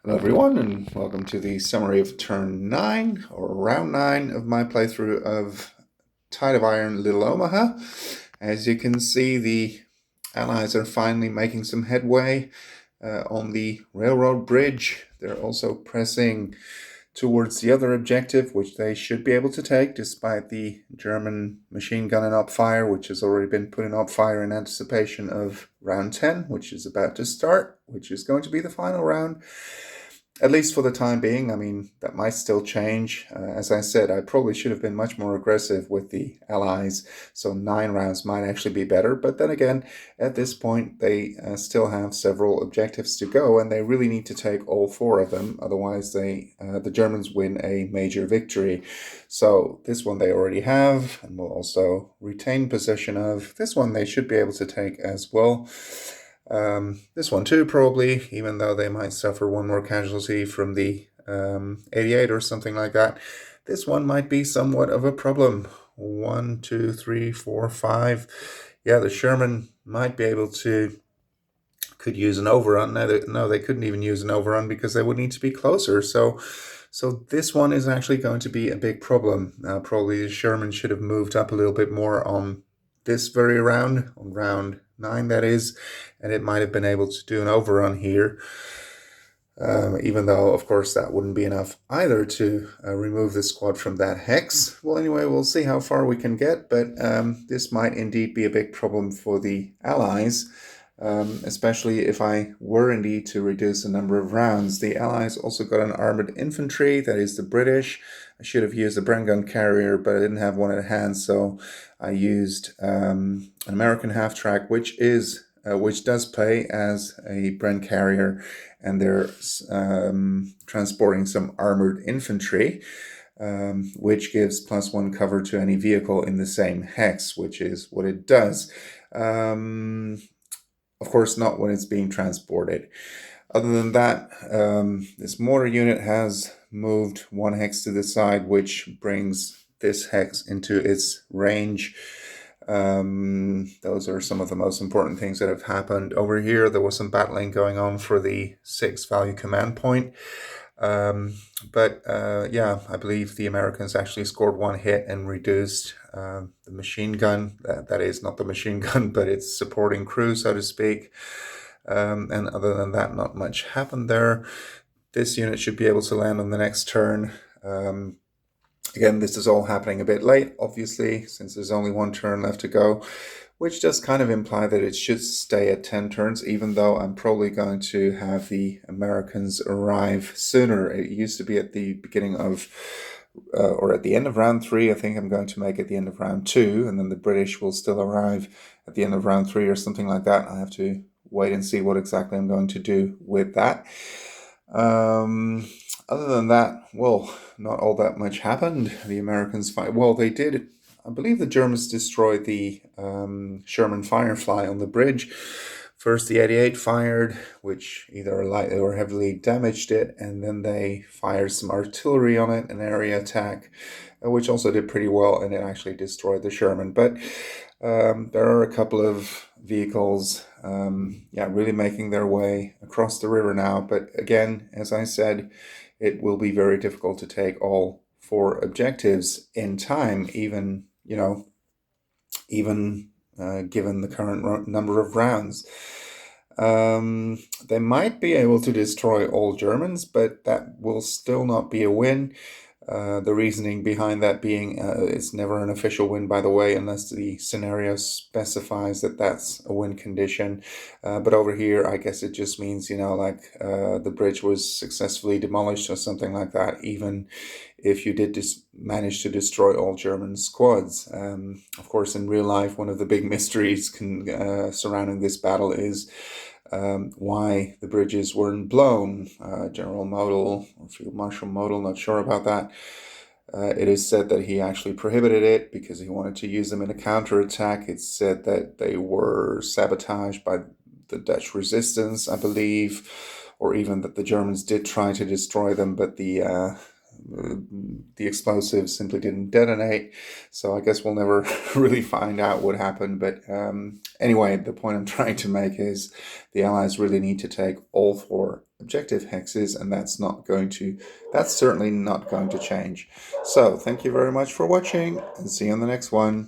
Hello everyone, and welcome to the summary of turn 9, or round 9 of my playthrough of Tide of Iron Little Omaha. As you can see, the Allies are finally making some headway on the railroad bridge. They're also pressing towards the other objective, which they should be able to take, despite the German machine gun and up fire, which has already been put in up fire in anticipation of round 10, which is about to start, which is going to be the final round. At least for the time being. I mean, that might still change. As I said, I probably should have been much more aggressive with the Allies, so 9 rounds might actually be better. But then again, at this point, they still have several objectives to go, and they really need to take all 4 of them. Otherwise, the Germans win a major victory. So this one they already have, and will also retain possession of. This one they should be able to take as well. This one too, probably, even though they might suffer one more casualty from the 88 or something like that. This one might be somewhat of a problem. 1, 2, 3, 4, 5. Yeah, the Sherman might be able to, could use an overrun. No, they couldn't even use an overrun because they would need to be closer. So this one is actually going to be a big problem. Probably the Sherman should have moved up a little bit more on this very round, on round 9 that is, and it might have been able to do an overrun here, even though of course that wouldn't be enough either to remove the squad from that hex. Well, anyway, we'll see how far we can get, but this might indeed be a big problem for the Allies. Especially if I were indeed to reduce the number of rounds. The Allies also got an armored infantry, that is the British. I should have used a Bren gun carrier, but I didn't have one at hand, so I used an American half-track, which does play as a Bren carrier, and they're transporting some armored infantry. Which gives +1 cover to any vehicle in the same hex, which is what it does. Of course, not when it's being transported. Other than that, this mortar unit has moved 1 hex to the side, which brings this hex into its range. Those are some of the most important things that have happened. Over here, there was some battling going on for the 6 value command point. Yeah, I believe the Americans actually scored 1 hit and reduced the machine gun. That is not the machine gun, but its supporting crew, so to speak. And other than that, not much happened there. This unit should be able to land on the next turn. Again, this is all happening a bit late, obviously, since there's only 1 turn left to go, which does kind of imply that it should stay at 10 turns, even though I'm probably going to have the Americans arrive sooner. It used to be at the beginning of, or at the end of round 3. I think I'm going to make it the end of round 2, and then the British will still arrive at the end of round 3 or something like that. I have to wait and see what exactly I'm going to do with that. Other than that, well, not all that much happened. The Americans fight. Well, they did. I believe the Germans destroyed the Sherman Firefly on the bridge. First, the 88 fired, which either lightly or heavily damaged it, and then they fired some artillery on it, an area attack, which also did pretty well, and it actually destroyed the Sherman. But there are a couple of vehicles, really making their way across the river now. But again, as I said, it will be very difficult to take all 4 objectives in time, even given the current number of rounds. They might be able to destroy all Germans, but that will still not be a win. The reasoning behind that being it's never an official win, by the way, unless the scenario specifies that that's a win condition. But over here, I guess it just means, the bridge was successfully demolished or something like that, even if you did manage to destroy all German squads. Of course, in real life, one of the big mysteries surrounding this battle is why the bridges weren't blown. General Model, or Field Marshal Model, not sure about that. It is said that he actually prohibited it because he wanted to use them in a counterattack. It's said that they were sabotaged by the Dutch resistance, I believe, or even that the Germans did try to destroy them, but the the explosive simply didn't detonate. So I guess we'll never really find out what happened. But anyway, the point I'm trying to make is the Allies really need to take all 4 objective hexes, and that's certainly not going to change. So thank you very much for watching, and see you on the next one.